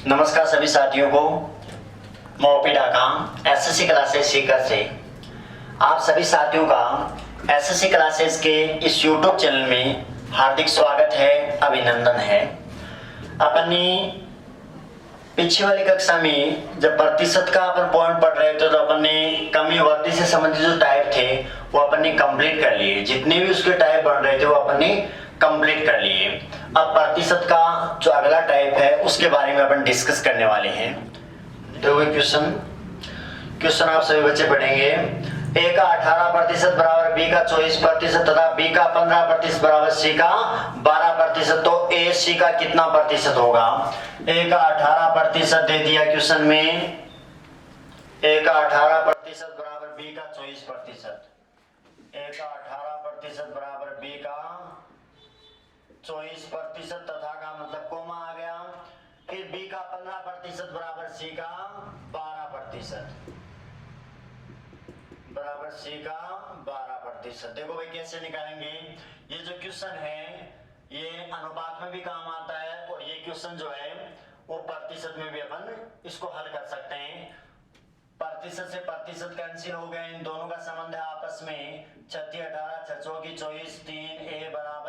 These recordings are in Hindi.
नमस्कार सभी साथियों को। मैं ओपी डाका एसएससी क्लासेस सीकर से आप सभी साथियों का एसएससी क्लासेस के इस यूट्यूब चैनल में हार्दिक स्वागत है, अभिनंदन है। अपनी पिछली वाली कक्षा में जब प्रतिशत का अपन पॉइंट पढ़ रहे थे तो अपन ने कमी वृद्धि से संबंधित जो टाइप थे वो अपन ने कंप्लीट कर लिए। जितने भी उसके टाइप बन रहे थे वो अपन ने कंप्लीट कर लिए। अब प्रतिशत का जो अगला टाइप है उसके बारे में अपन डिस्कस करने वाले हैं। तो वो क्वेश्चन आप सभी बच्चे पढ़ेंगे। ए का 18% बराबर बी का 24% तथा बी का 15% बराबर सी का 12%। तो ए सी का कितना प्रतिशत होगा? ए का 18% दे दिया क्वेश्चन में। ए का 18% बराबर बी का 24%। ए का 18% बराबर बी का 24% तथा का मतलब कोमा आ गया। फिर बी का 15% बराबर सी का 12% बराबर सी का 12%। देखो भाई कैसे निकालेंगे। ये जो क्वेश्चन है ये अनुपात में भी काम आता है और ये क्वेश्चन जो है वो प्रतिशत में भी अपन इसको हल कर सकते हैं। प्रतिशत से प्रतिशत कैंसिल हो गए, इन दोनों का संबंध है आपस में 36 18 6 चौकी 24 3 ए बराबर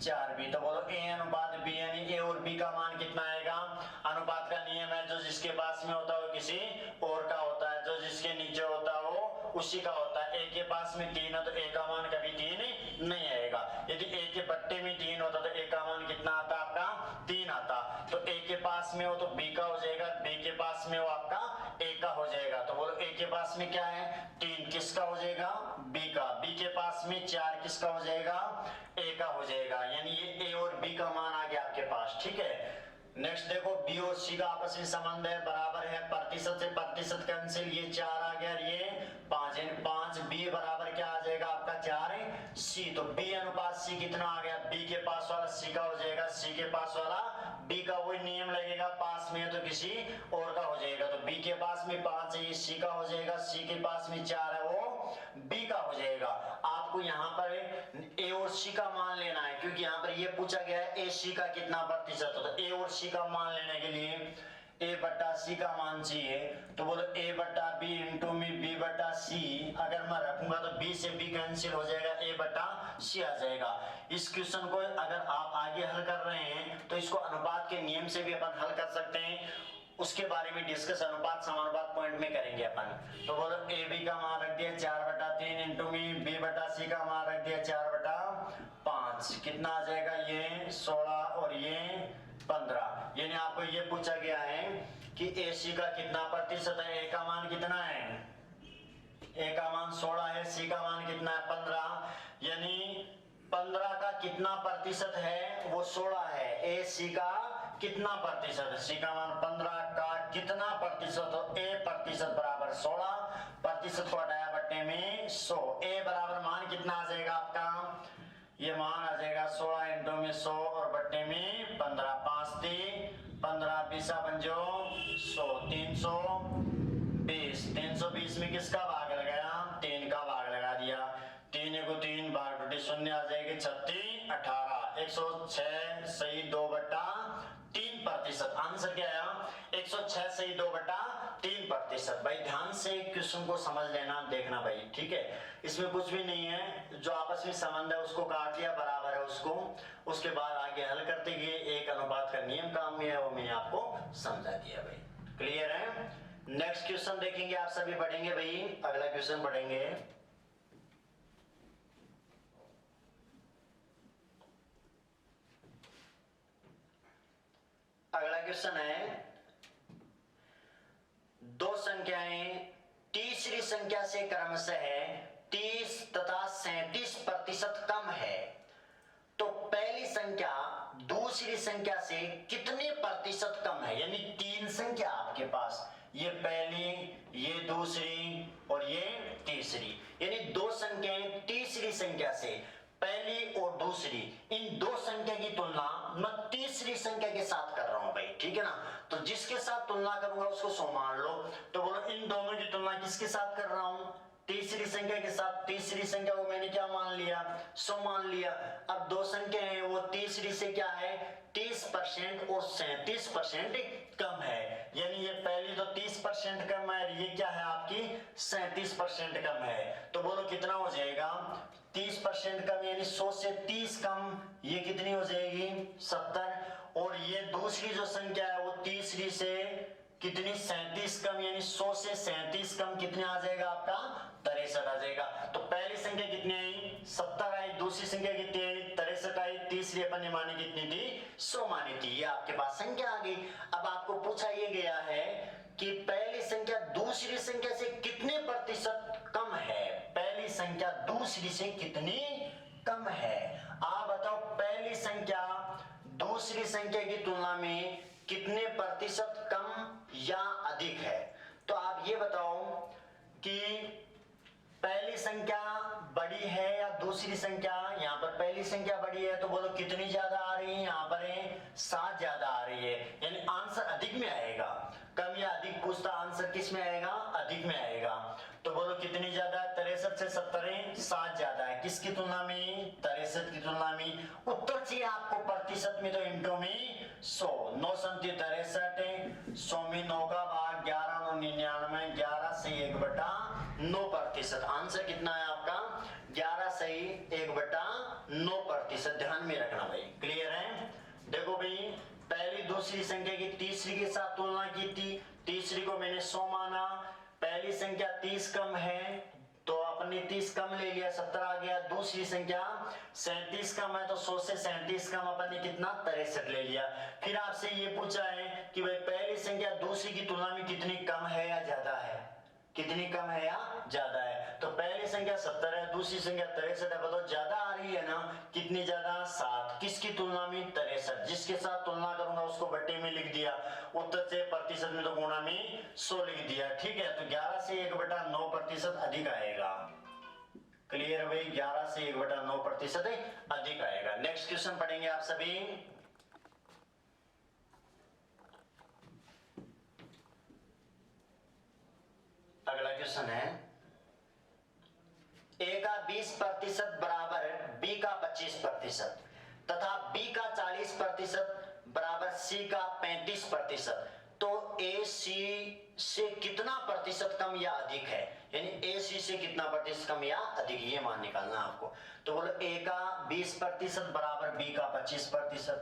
4 बी। तो बोलो ए अनुपात बी यानी ए और बी का मान कितना आएगा? अनुपात का नियम है जो जिसके पास में होता है वो किसी और का होता है, जो जिसके नीचे होता है वो उसी का होता है। ए के पास में 3 है तो ए का मान कभी 3 नहीं आएगा। यदि ए के बट्टे में 3 होता तो ए का मान कितना आता? आपका 3 आता। तो ए के पास में हो तो बी का हो जाएगा, बी के पास में हो आपका ए का हो जाएगा। तो बोलो ए के पास में क्या है? 3, किसका हो जाएगा? बी का। बी के पास में 4, किसका हो जाएगा? ए का हो जाएगा। यानी ये ए और बी का मान आ गया आपके पास। ठीक है। नेक्स्ट देखो बी और सी का आपस में संबंध है, बराबर है। प्रतिशत से प्रतिशत कैंसिल, ये 4 आ गया, ये 5 यानी 5 बी बराबर क्या आ जाएगा आपका 4 सी। तो बी अनुपात सी कितना आ गया? बी के पास वाला सी का हो जाएगा, सी के पास वाला बी का। वही नियम लगेगा, पास में है तो किसी और का हो जाएगा। तो बी के पास में 5 है, ये सी का हो जाएगा, सी के पास में 4 है वो बी का हो जाएगा। आपको यहाँ पर ए और सी का मान लेना है क्योंकि यहाँ पर ये पूछा गया है ए सी का कितना प्रतिशत होता है। ए और सी का मान लेने के लिए ए बट्टा सी का मान चाहिए। तो बोलो ए बट्टा बी इंटू में बी बट्टा सी। अगर मैं रखूंगा तो बी से बी कैंसिल हो जाएगा, ए बट्टा सी आ जाएगा। इस क्वेश्चन को अगर आप आगे हल कर रहे हैं तो इसको अनुपात के नियम से भी अपन हल कर सकते हैं। उसके बारे में डिस्कस अनुपात समानुपात पॉइंट में करेंगे अपन। तो बोलो ए बी का मान रख दिया 4/3 इंटू में बी बटा सी का मान रख दिया 4/5। कितना आ जाएगा? ये 16 और ये 15। यानी आपको ये पूछा गया है कि ए सी का कितना प्रतिशत है। ए का मान कितना है? ए का मान 16 है, सी का मान कितना है? 15। यानी 15 का कितना प्रतिशत है? वो 16 है। ए सी का कितना प्रतिशत है? सी का मान 15 का कितना प्रतिशत हो? ए प्रतिशत बराबर 16, प्रतिशत को हटाया बट्टे में 100। ए बराबर मान कितना आ जाएगा आपका? ये मान आ जाएगा 16 इंटू में 100 और बट्टे में 15। 5 3 15 20 बन जो 100 320। 320 में किसका भाग लगाया? 3 का भाग लगा दिया। 3 को 3 भाग टूटी शून्य आ जाएगी 36 18 106 सही 2/3%। आंसर क्या आया? 106 सही 2/3%। भाई ध्यान से क्वेश्चन को समझ लेना, देखना भाई, ठीक है। इसमें कुछ भी नहीं है, जो आपस में संबंध है उसको काट दिया, बराबर है उसको। उसके बाद आगे हल करते गए, एक अनुपात का नियम काम में है वो मैंने आपको समझा दिया भाई। क्लियर है? नेक्स्ट क्वेश्चन देखेंगे, आप सभी पढ़ेंगे भाई। अगला क्वेश्चन पढ़ेंगे। अगला क्वेश्चन है, दो संख्याएं तीसरी संख्या से क्रमशः 30 तथा 37% कम है तो पहली संख्या दूसरी संख्या से कितने प्रतिशत कम है? यानी 3 संख्या आपके पास, ये पहली, ये दूसरी और ये तीसरी। यानी 2 संख्याएं तीसरी संख्या से, पहली और दूसरी, इन 2 संख्या की तुलना मैं तीसरी संख्या के साथ कर रहा हूं भाई, ठीक है ना। तो जिसके साथ तुलना करूंगा उसको 100 मान लो। तो बोलो इन दोनों की तुलना किसके साथ कर रहा हूं? तीसरी संख्या के साथ तीसरी संख्या को मैंने क्या मान लिया, 100 मान लिया। अब दो संख्या है वो तीसरी से क्या है 30% और 37% कम है, यानी ये पहली तो 30% कम है, ये क्या है आपकी 37% कम है। तो बोलो कितना हो जाएगा 30% कम, यानी 100 से 30 कम, ये कितनी हो जाएगी 70। और ये दूसरी जो संख्या है वो तीसरी से कितनी 37 कम, यानी 100 से 37 कम कितने आ जाएगा आपका 63 आ जाएगा। तो पहली संख्या कितनी आई 70 आई, दूसरी संख्या कितनी आई 63 आई, तीसरी अपन ने मानी कितनी थी 100 मानी थी। ये आपके पास संख्या आ गई। अब आपको पूछा ये गया है कि पहली संख्या दूसरी संख्या से कितने प्रतिशत कम है, पहली संख्या दूसरी से कितनी कम है। आप बताओ पहली संख्या दूसरी संख्या की तुलना में कितने प्रतिशत कम या अधिक है। तो आप ये बताओ कि पहली संख्या बड़ी है या दूसरी संख्या, यहाँ पर पहली संख्या बड़ी है तो बोलो कितनी ज्यादा आ रही है, यहाँ पर है 7 ज्यादा आ रही है, यानी आंसर अधिक में आएगा। कम या अधिक पूछता आंसर किस में आएगा अधिक में आएगा। तो बोलो कितनी ज्यादा है 63 से 70 7 ज्यादा है, किसकी तुलना में 63 की तुलना में। उत्तर चाहिए आपको प्रतिशत में तो इंटू में 100, 9 संति 63, 100 में 9 का भाग 11 9 99, 11 से 1/9%। आंसर कितना है आपका 11 से 1/9%। ध्यान में रखना भाई, क्लियर है। देखो भाई पहली दूसरी संख्या की तीसरी के साथ तुलना की थी, तीसरी को मैंने 100 माना, पहली संख्या 30 कम है तो अपने 30 कम ले लिया 70 आ गया, दूसरी संख्या 37 कम है तो 100 से 37 कम अपन ने कितना 63 ले लिया। फिर आपसे ये पूछा है कि भाई पहली संख्या दूसरी की तुलना में कितनी कम है या ज्यादा है, कितनी कम है या ज्यादा है। तो पहली संख्या 70 है, दूसरी संख्या 63 है, बताओ ज्यादा आ रही है ना, कितनी ज्यादा 7, किसकी तुलना में 63, जिसके साथ तुलना करूंगा उसको बट्टे में लिख दिया, उत्तर से प्रतिशत में तो गुणा में 100 लिख दिया, ठीक है। तो 11 से 1/9% अधिक आएगा। क्लियर है भाई, 11 से 1/9% अधिक आएगा। नेक्स्ट क्वेश्चन पढ़ेंगे आप सभी। अगला क्वेश्चन है A का 20% बराबर B का 25% तथा B का 40% बराबर C का 35%, तो AC से कितना प्रतिशत कम या अधिक है, यानी AC से कितना प्रतिशत कम या अधिक, ये मान निकालना आपको। तो बोलो A का 20% बराबर B का 25%,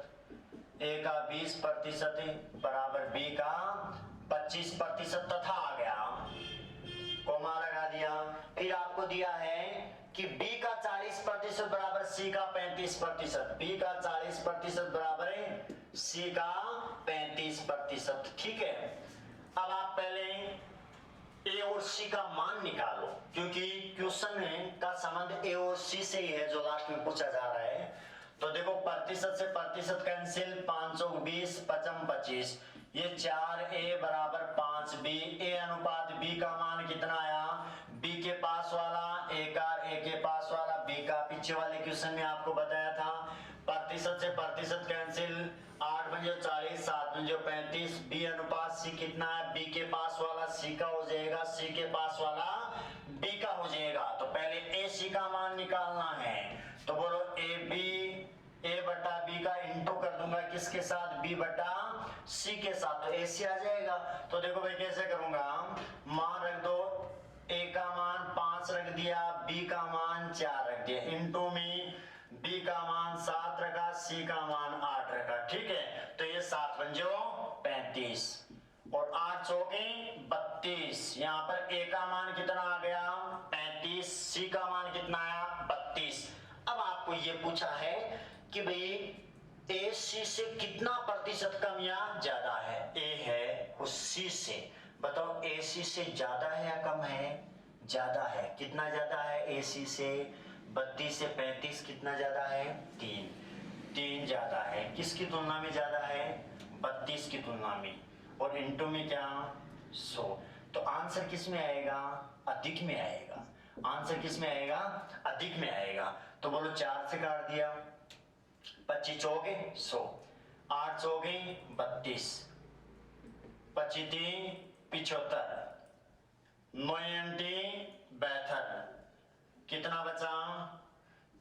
A का 20% बराबर B का 25% तथा आ गया कोमा लगा दिया। फिर आपको दिया है कि B का 40% बराबर C का 35%, B का 40% बराबर है C का 35%, ठीक है। अब आप पहले A और C का मान निकालो, क्योंकि क्वेश्चन का संबंध A और C से ही है जो लास्ट में पूछा जा रहा है। तो देखो प्रतिशत से प्रतिशत कैंसिल, 520 पचम 25, ये 4A बराबर 5B, A अनुपात B का मान कितना आया, B के पास वाला A का A के पास वाला B का, पीछे वाले क्वेश्चन में आपको बताया था प्रतिशत से प्रतिशत कैंसिल, 8 पंजे 40 7 पंजे 35, B अनुपात C कितना है, B के पास वाला C का हो जाएगा, C के पास वाला B का हो जाएगा। तो पहले AC का मान निकालना है, तो बोलो A बटा B का इंटू कर दूंगा किसके साथ, B बटा C के साथ, तो AC आ जाएगा। तो देखो भाई कैसे करूंगा, मान रख दो, A का मान 5 रख दिया, B का मान 4 रख दिया, इंटू में B का मान 7 रखा, C का मान 8 रखा, ठीक है। तो ये 7 पंजो 35 और 8 चौके 32, यहाँ पर A का मान कितना आ गया 35, C का मान कितना आया 32। अब आपको ये पूछा है कि भाई AC से कितना प्रतिशत कम या ज्यादा है, A है उस C से, बताओ AC से ज्यादा है या कम है, ज्यादा है। कितना ज्यादा है AC से, 32 से 35 कितना ज्यादा है 3 ज्यादा है, किसकी तुलना में ज्यादा है 32 की तुलना में, और इंटू में क्या 100। तो आंसर किस में आएगा अधिक में आएगा, आंसर किस में आएगा अधिक में आएगा। तो बोलो 4 से काट दिया, 25 चौके 100, 8 चौके 32, 25 3 75, 9×72 कितना बचा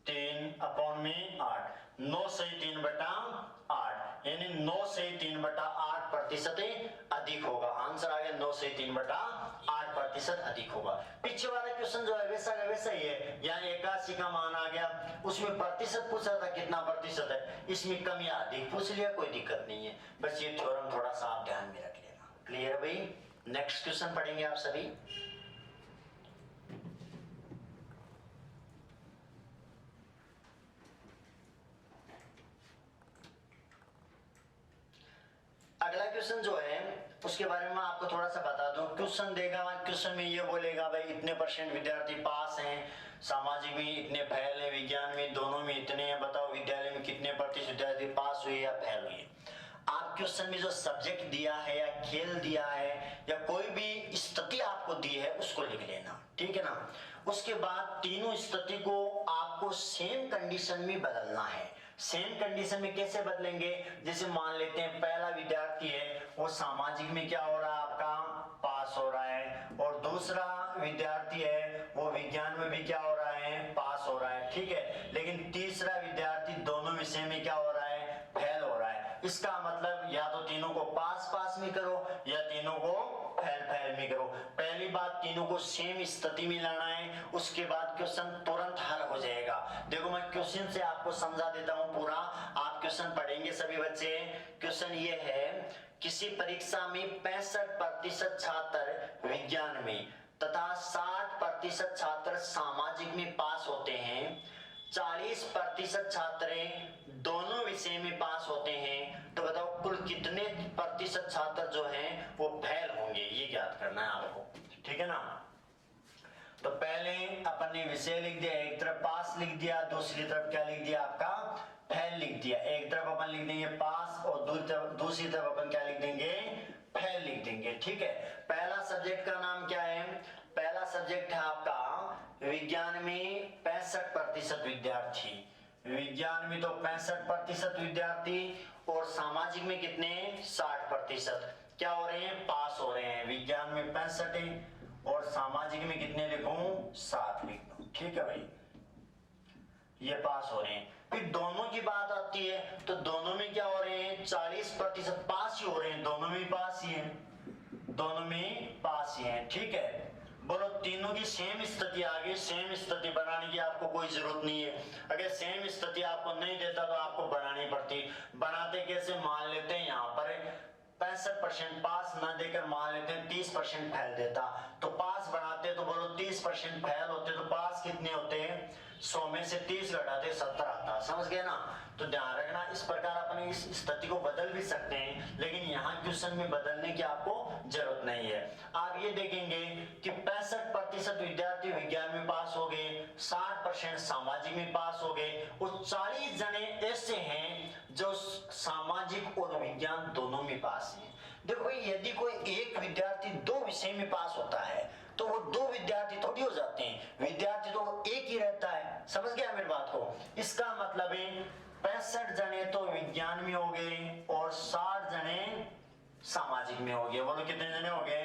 3/8 9 से 3/8 यानी 9 से 3/8% अधिक होगा। आंसर आ गया 9 से 3/8% अधिक होगा। पीछे वाला क्वेश्चन जो है वैसा का वैसा ही है। यहाँ 81 का मान आ गया, उसमें प्रतिशत पूछा था कितना प्रतिशत है, इसमें कम या अधिक पूछ लिया, कोई दिक्कत नहीं है। बस ये थ्योरम थोड़ा सा आप ध्यान में रख लेना। क्लियर भाई? नेक्स्ट क्वेश्चन पढ़ेंगे आप सभी। अगला क्वेश्चन जो है उसके बारे में आपको थोड़ा सा बता दूं। क्वेश्चन देगा, क्वेश्चन में ये बोलेगा भाई इतने % विद्यार्थी पास हैं, सामाजिक में इतने फेल है, विज्ञान में दोनों में इतने हैं, बताओ विद्यालय में कितने % विद्यार्थी पास हुए या फेल हुए। आप क्वेश्चन में जो सब्जेक्ट दिया है या खेल दिया है या कोई भी स्थिति आपको दी है उसको लिख लेना, ठीक है ना। उसके बाद तीनों स्थिति को आपको सेम कंडीशन में बदलना है। सेम कंडीशन में कैसे बदलेंगे? जैसे मान लेते हैं पहला विद्यार्थी है वो सामाजिक में क्या हो रहा है आपका पास हो रहा है, और दूसरा विद्यार्थी है वो विज्ञान में भी क्या हो रहा है पास हो रहा है, ठीक है। लेकिन तीसरा विद्यार्थी दोनों विषय में क्या हो रहा है फेल हो रहा है। इसका मतलब या तो तीनों को पास पास में करो या तीनों को फेल फेल में करो। पहली बात तीनों को सेम स्थिति में लाना है, उसके बाद क्वेश्चन तुरंत हल हो जाएगा। देखो मैं क्वेश्चन से आपको समझा देता हूं पूरा, आप क्वेश्चन पढ़ेंगे सभी बच्चे। क्वेश्चन ये है, किसी परीक्षा में 65% छात्र विज्ञान में तथा 60% छात्र सामाजिक में पास होते हैं, 40% छात्र दोनों विषय में पास होते हैं, तो बताओ कुल कितने प्रतिशत छात्र जो हैं वो फेल होंगे, ये ज्ञात करना है आपको, ठीक है ना। तो पहले अपन ने विषय लिख दिया, एक तरफ पास लिख दिया, दूसरी तरफ क्या लिख दिया आपका फेल लिख दिया। एक तरफ अपन लिख देंगे पास और दूसरी तरफ अपन क्या लिख देंगे फेल लिख देंगे, ठीक है। पहला सब्जेक्ट का नाम क्या है? पहला सब्जेक्ट है आपका विज्ञान में 65% विद्यार्थी, विज्ञान में तो 65% विद्यार्थी, और सामाजिक में कितने 60% क्या हो रहे हैं पास हो रहे हैं। विज्ञान में 65 और सामाजिक में कितने लिखूं 60 लिख दूं, ठीक है भाई, ये पास हो रहे हैं। फिर दोनों की बात आती है तो दोनों में क्या हो रहे हैं 40% पास ही हो रहे हैं, दोनों में पास ही है, दोनों में पास ही है, ठीक है। बोलो तीनों की सेम स्थिति आ गई, सेम स्थिति बनाने की आपको कोई जरूरत नहीं है। अगर सेम स्थिति आपको नहीं देता तो आपको बनानी पड़ती। बनाते कैसे? मान लेते हैं यहाँ पर 65% पास ना देकर मान लेते हैं 30% फेल देता, तो पास बनाते तो बोलो 30% फेल होते तो पास कितने होते हैं 100 में से 30 घटाते 70 आता। समझ गए ना। तो ध्यान रखना, इस प्रकार अपने इस स्थिति को बदल भी सकते हैं, लेकिन यहाँ क्वेश्चन में बदलने की आपको जरूरत नहीं है। आप ये देखेंगे कि 65% विद्यार्थी विज्ञान में पास हो गए, 60% सामाजिक में पास हो गए, और 40 जने ऐसे हैं जो सामाजिक और विज्ञान दोनों में पास हैं। देखो भाई, यदि कोई एक विद्यार्थी 2 विषय में पास होता है तो वो 2 विद्यार्थी थोड़ी हो जाते हैं, विद्यार्थी तो एक ही रहता है। समझ गया मेरी बात को? इसका मतलब है 65 जने तो विज्ञान में हो गए और 60 जने सामाजिक में हो गए। बोलो कितने जने हो गए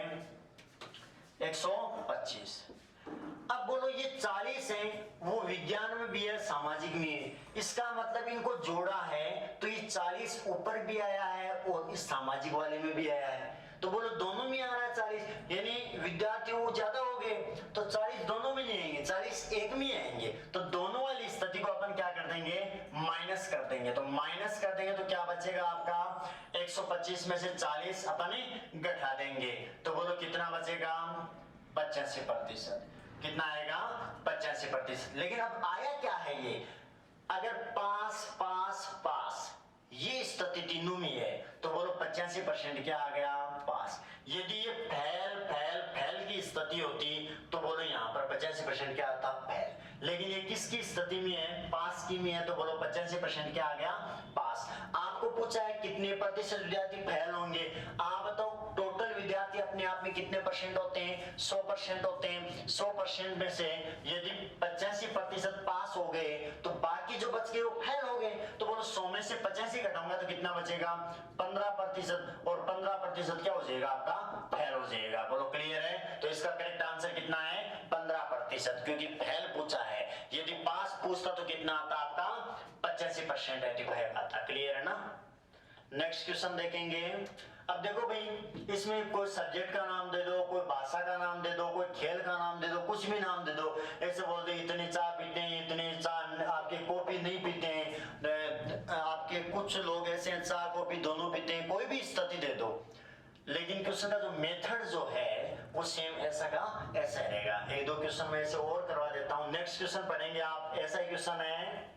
125। अब बोलो ये 40 हैं, वो विज्ञान में भी है सामाजिक में है, इसका मतलब इनको जोड़ा है तो ये 40 ऊपर भी आया है और इस सामाजिक वाले में भी आया है, तो बोलो दोनों में आ रहा है 40, यानी विद्यार्थी वो ज्यादा हो गए तो 40 दोनों में नहीं आएंगे, 40 एक में आएंगे। तो दोनों वाली स्थिति को अपन क्या कर देंगे माइनस कर देंगे। तो माइनस कर देंगे तो क्या बचेगा आपका 125 में से 40 अपन घटा देंगे, तो बोलो कितना बचेगा 85%। कितना आएगा 85%। लेकिन अब आया क्या है ये, अगर पास पास पास ये स्थिति तीनों में है तो बोलो 85% क्या आ गया पास। यदि ये फैल फैल फैल की स्थिति होती तो बोलो यहाँ पर 85% क्या आता फैल, लेकिन ये किसकी स्थिति में है पास की में है, तो बोलो 85% क्या आ गया पास। आपको पूछा है कितने प्रतिशत विद्यार्थी फैल होंगे, आप बताओ टोटल विद्यार्थी अपने आप में कितने परसेंट होते हैं? 100% होते हैं। 100% में से यदि 85% पास हो गए तो बाकी जो बच गए वो फेल हो गए। तो बोलो 100 में से 85 घटाऊंगा तो कितना बचेगा? 15%। और 15% क्या हो जाएगा आपका? फेल हो जाएगा। बोलो क्लियर है? तो इसका करेक्ट आंसर कितना है? 15%, क्योंकि फेल पूछा है। यदि पास पूछता तो कितना आता आपका? 85% आता। क्लियर है ना? नेक्स्ट क्वेश्चन देखेंगे। अब देखो भाई, इसमें कोई सब्जेक्ट का नाम दे दो, कोई भाषा का नाम दे दो, कोई खेल का नाम दे दो, कुछ भी नाम दे दो। ऐसे बोल दो इतने चाय पीते हैं, इतने चाय आपके कॉफी नहीं पीते हैं, आपके कुछ लोग ऐसे हैं चाय कॉफी दोनों पीते हैं, कोई भी स्थिति दे दो। लेकिन क्वेश्चन का जो मेथड जो है वो सेम ऐसा का ऐसा रहेगा। एक दो क्वेश्चन में ऐसे और करवा देता हूं। नेक्स्ट क्वेश्चन पढ़ेंगे आप। ऐसा ही क्वेश्चन है।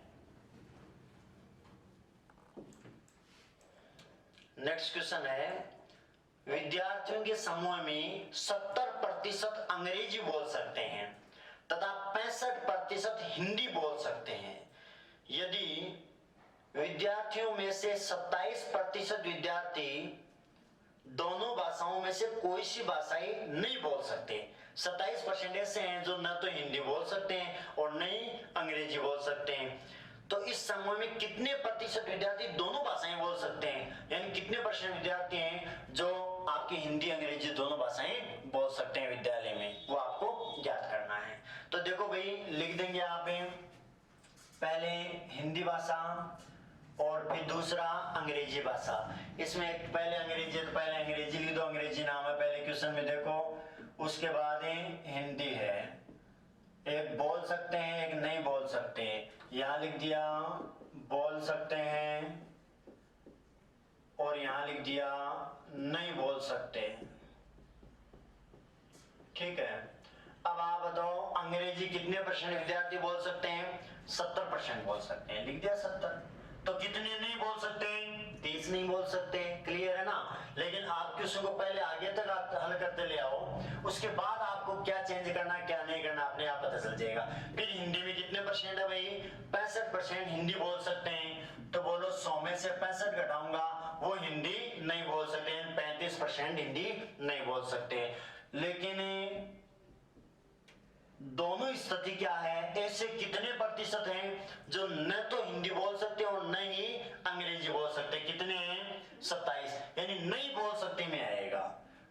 नेक्स्ट क्वेश्चन है, विद्यार्थियों के समूह में 70% अंग्रेजी बोल सकते हैं तथा 65% हिंदी बोल सकते हैं। यदि विद्यार्थियों में से 27% विद्यार्थी दोनों भाषाओं में से कोई सी भाषाएं नहीं बोल सकते। 27% ऐसे हैं जो न तो हिंदी बोल सकते हैं और न ही अंग्रेजी बोल सकते हैं। तो इस समूह में कितने प्रतिशत विद्यार्थी दोनों भाषाएं बोल सकते हैं? यानी कितने परसेंट विद्यार्थी हैं जो आपकी हिंदी अंग्रेजी दोनों भाषाएं बोल सकते हैं विद्यालय में, वो आपको ज्ञात करना है। तो देखो भाई, लिख देंगे आप पहले हिंदी भाषा और फिर दूसरा अंग्रेजी भाषा। इसमें पहले अंग्रेजी है तो पहले अंग्रेजी लिख दो, अंग्रेजी नाम है पहले क्वेश्चन में देखो। उसके बाद हिंदी है, एक बोल सकते हैं एक नहीं बोल सकते। यहां लिख दिया बोल सकते हैं और यहां लिख दिया नहीं बोल सकते। ठीक है। अब आप बताओ अंग्रेजी कितने परसेंट विद्यार्थी बोल सकते हैं? 70% बोल सकते हैं। लिख दिया 70। तो कितने नहीं बोल सकते? 30 नहीं बोल सकते। क्लियर है ना? लेकिन आप क्वेश्चन को पहले आगे तक आप हल करते ले आओ, उसके बाद आपको क्या चेंज करना क्या नहीं करना अपने आप पता चल जाएगा। फिर हिंदी में कितने परसेंट है भाई? 65% हिंदी बोल सकते हैं। तो बोलो 100 में से 65 घटाऊंगा, वो हिंदी नहीं बोल सकते। 35% हिंदी नहीं बोल सकते। लेकिन दोनों स्थिति क्या है? ऐसे कितने प्रतिशत हैं जो न तो हिंदी बोल सकते और न ही अंग्रेजी बोल सकते? कितने हैं? 27। यानी नहीं बोल सकते में आएगा।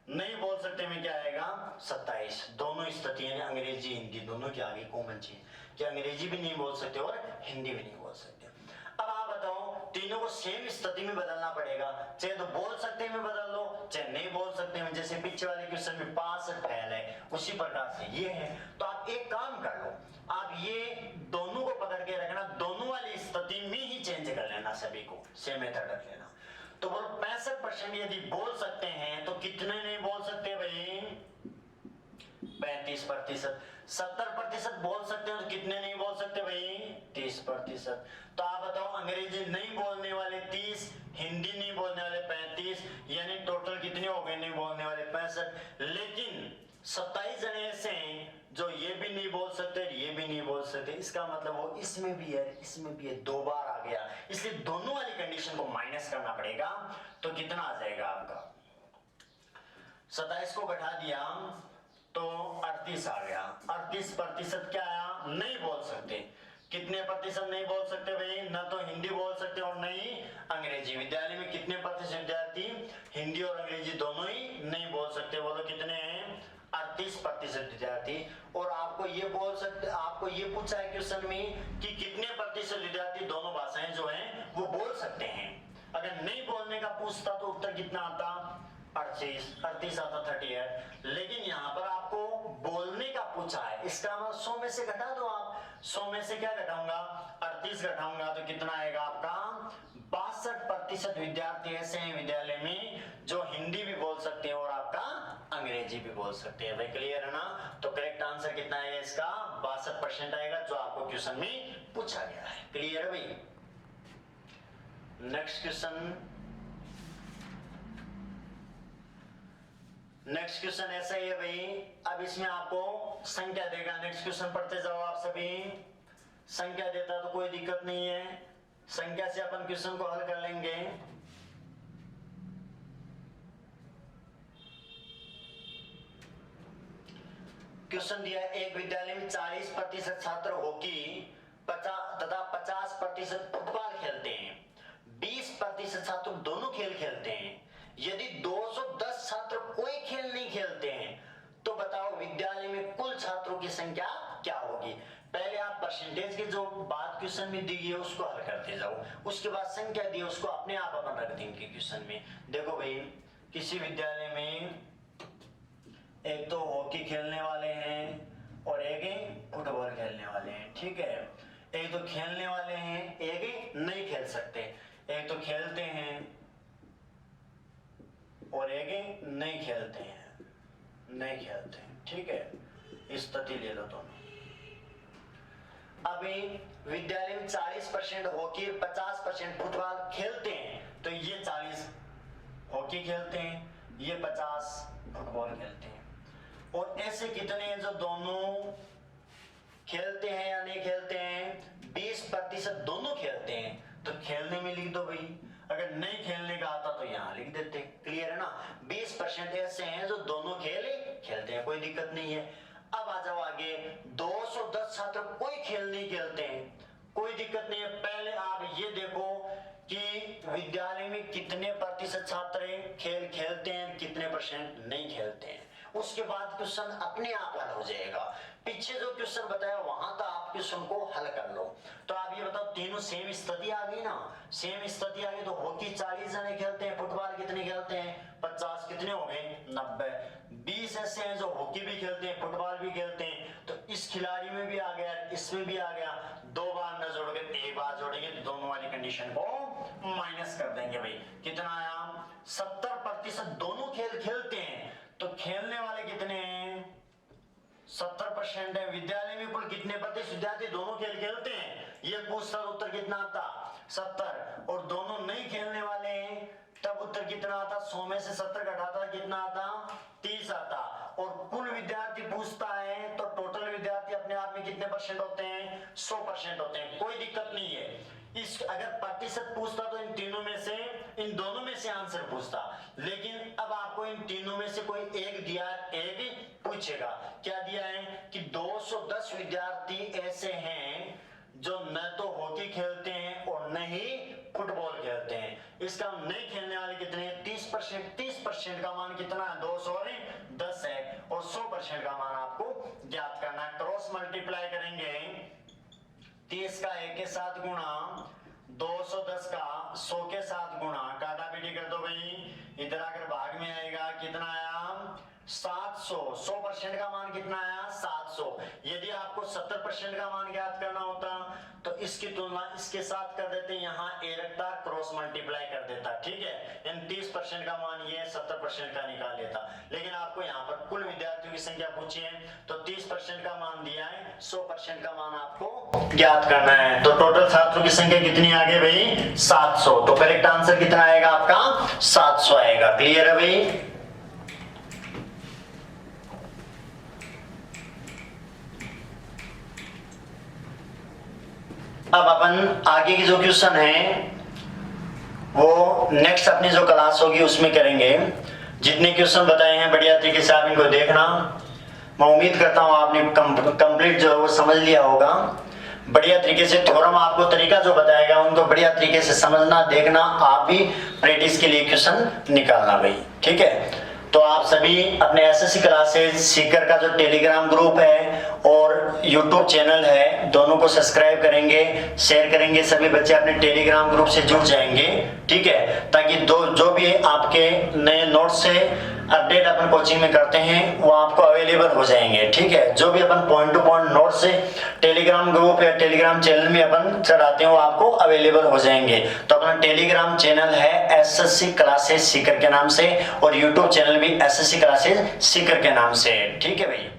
नहीं बोल सकते में क्या आएगा? 27। दोनों स्थिति यानी अंग्रेजी हिंदी दोनों के आगे कॉमन चीज कि अंग्रेजी भी नहीं बोल सकते और हिंदी भी नहीं बोल सकते। अब आप बताओ, तीनों को सेम स्थिति में बदलना पड़ेगा। चाहे तो बोल सकते में बदल लो, चाहे नहीं बोल सकते में। जैसे पीछे वाले क्वेश्चन में पास फेल है, उसी प्रकार से ये है। तो आप एक काम कर लो, आप ये दोनों को पकड़ के रखना, दोनों वाली स्थिति में ही चेंज कर लेना, सभी को सेम मेथड रख लेना। तो बोलो 65% यदि बोल सकते हैं तो कितने नहीं बोल सकते भाई? 35%। 70% बोल सकते हैं तो कितने नहीं बोल सकते भाई? 30%। तो आप बताओ अंग्रेजी नहीं बोलने वाले 30, हिंदी नहीं बोलने वाले 35, यानी टोटल कितने हो गए नहीं बोलने वाले? 65। लेकिन 27 जने ऐसे हैं जो ये भी नहीं बोल सकते ये भी नहीं बोल सकते। इसका मतलब वो इसमें भी है इसमें भी है, 2 बार आ गया। इसलिए दोनों वाली कंडीशन को माइनस करना पड़ेगा। तो कितना आ जाएगा आपका? 27 को घटा दिया तो 38 आ गया। 38% क्या आया? नहीं बोल सकते। कितने प्रतिशत नहीं बोल सकते भाई? न तो हिंदी बोल सकते और नहीं अंग्रेजी। विद्यालय में कितने प्रतिशत विद्यार्थी हिंदी और अंग्रेजी दोनों ही नहीं बोल सकते? बोलो कितने हैं? 38% विद्यार्थी। और आपको ये बोल सकते, आपको ये पूछा है क्वेश्चन में कि कितने प्रतिशत विद्यार्थी दोनों भाषाएं जो हैं वो बोल सकते हैं। अगर नहीं बोलने का पूछता तो उत्तर कितना आता? 38 आता, 38। लेकिन यहाँ पर आपको बोलने का पूछा है, इसका मतलब 100 में से घटा दो आप। 100 में से क्या घटाऊंगा? 38 घटाऊंगा तो कितना आएगा आपका? 62% विद्यार्थी ऐसे हैं विद्यालय में जो हिंदी भी बोल सकते हैं और आपका अंग्रेजी भी बोल सकते हैं। भाई क्लियर है ना? तो करेक्ट आंसर कितना आएगा इसका? 62% आएगा, जो आपको क्वेश्चन में पूछा गया है। क्लियर है भाई? Next question. नेक्स्ट क्वेश्चन ऐसा ही है भाई। अब इसमें आपको संख्या देगा। नेक्स्ट क्वेश्चन पढ़ते जाओ आप सभी। संख्या देता तो कोई दिक्कत नहीं है, संख्या से अपन क्वेश्चन को हल कर लेंगे। क्वेश्चन दिया है, एक विद्यालय में 40% छात्र हॉकी तथा 50% फुटबॉल खेलते हैं, 20% छात्र दोनों खेल खेलते हैं। यदि 210 छात्र कोई खेल नहीं खेलते हैं तो बताओ विद्यालय में कुल छात्रों की संख्या क्या होगी। पहले आप परसेंटेज की जो बात क्वेश्चन में दी है उसको हल करते जाओ, उसके बाद संख्या दी है उसको अपने आप अपन रख देंगे क्वेश्चन में। देखो भाई, किसी विद्यालय में एक तो हॉकी खेलने वाले हैं और एक फुटबॉल खेलने वाले हैं, ठीक है। एक तो खेलने वाले हैं, एक नहीं खेल सकते, एक तो खेलते हैं और एक नहीं खेलते हैं, ठीक है। स्थिति ले लो दोनों। अभी विद्यालय में 40% हॉकी और 50% फुटबॉल खेलते हैं, तो ये 40 हॉकी खेलते हैं, ये 50 फुटबॉल खेलते हैं। और ऐसे कितने हैं जो दोनों खेलते हैं या नहीं खेलते हैं? 20% दोनों खेलते हैं, तो खेलने में लिख दो भाई। अगर नहीं खेलने का आता तो यहाँ लिख देते। क्लियर है ना? 20% ऐसे हैं जो दोनों खेलते हैं, कोई दिक्कत नहीं है। अब आ जाओ आगे, 210 छात्र कोई खेल नहीं खेलते हैं, कोई दिक्कत नहीं है। पहले आप ये देखो कि विद्यालय में कितने प्रतिशत छात्र खेल खेलते हैं, कितने परसेंट नहीं खेलते हैं, उसके बाद क्वेश्चन अपने आप हल हो जाएगा। पीछे जो क्वेश्चन बताया वहां तो आप क्वेश्चन को हल कर लो। तो आप ये बताओ, तीनों सेम स्थिति आ गई ना? सेम स्थिति आ गई तो हॉकी 40 जने खेलते हैं, फुटबॉल कितने खेलते हैं? 50, कितने हो गए? 90। 20 ऐसे हैं जो हॉकी भी खेलते हैं, फुटबॉल भी खेलते हैं, तो इस खिलाड़ी में भी आ गया, इसमें भी आ गया। दो बार न जोड़ोगे, एक बार जोड़ेंगे तो दोनों वाली कंडीशन को माइनस कर देंगे भाई। कितना आया? 70% दोनों खेल खेलते हैं, तो खेलने वाले कितने हैं? 70% है। विद्यालय में कुल कितने प्रतिशत विद्यार्थी दोनों खेल खेलते हैं? ये पूछता उत्तर कितना आता? 70। और दोनों नहीं खेलने वाले हैं तब उत्तर कितना आता? 100 में से 70 घटाता कितना आता? 30 आता। और कुल विद्यार्थी पूछता है तो टोटल विद्यार्थी अपने आप में कितने परसेंट होते हैं? 100% होते हैं, कोई दिक्कत नहीं है। इस अगर प्रतिशत पूछता तो इन तीनों में से, इन दोनों में से आंसर पूछता, लेकिन अब आपको इन तीनों में से कोई एक दिया, एक पूछेगा। क्या दिया है कि 210 विद्यार्थी ऐसे हैं जो न तो हॉकी खेलते हैं और न ही फुटबॉल खेलते हैं। इसका नहीं खेलने वाले कितने हैं? 30%। 30% का मान कितना है? 210 है। और 100% का मान आपको ज्ञात करना है। क्रॉस मल्टीप्लाई करेंगे, 30 का 1 के साथ गुणा, 210 का 100 के साथ गुणा, काटा पीटी कर दो भाई। इधर आकर भाग में आएगा, कितना आया? 700। 100% का मान कितना आया? 700। यदि आपको 70% का मान ज्ञात करना होता तो इसकी तुलना इसके साथ कर देते, यहाँ ए रखता, क्रॉस मल्टीप्लाई कर देता, ठीक है। इन 30% का मान ये 70% का निकाल लेता। लेकिन आपको यहाँ पर कुल विद्यार्थियों की संख्या पूछी है तो 30% का मान दिया है, 100% का मान आपको ज्ञात करना है। तो टोटल छात्रों की संख्या कितनी आ गई भाई? 700। तो करेक्ट आंसर कितना आएगा आपका? 700 आएगा। क्लियर है भाई? अब अपन आगे की जो क्वेश्चन है वो नेक्स्ट अपनी जो क्लास होगी उसमें करेंगे। जितने क्वेश्चन बताए हैं बढ़िया तरीके से आप इनको देखना। मैं उम्मीद करता हूं आपने कंप्लीट जो है वो समझ लिया होगा। बढ़िया तरीके से थ्योरम आपको तरीका जो बताएगा उनको बढ़िया तरीके से समझना, देखना, आप भी प्रैक्टिस के लिए क्वेश्चन निकालना भाई, ठीक है। तो आप सभी अपने एसएससी क्लासेस सीकर का जो टेलीग्राम ग्रुप है और यूट्यूब चैनल है, दोनों को सब्सक्राइब करेंगे, शेयर करेंगे, सभी बच्चे अपने टेलीग्राम ग्रुप से जुड़ जाएंगे, ठीक है। ताकि जो भी आपके नए नोट्स से अपडेट अपन कोचिंग में करते हैं वो आपको अवेलेबल हो जाएंगे, ठीक है। जो भी अपन पॉइंट टू पॉइंट नोट से टेलीग्राम ग्रुप या टेलीग्राम चैनल में अपन चढ़ाते हैं वो आपको अवेलेबल हो जाएंगे। तो अपना टेलीग्राम चैनल है एसएससी क्लासेस सीकर के नाम से और यूट्यूब चैनल भी एसएससी क्लासेस सीकर के नाम से, ठीक है भाई।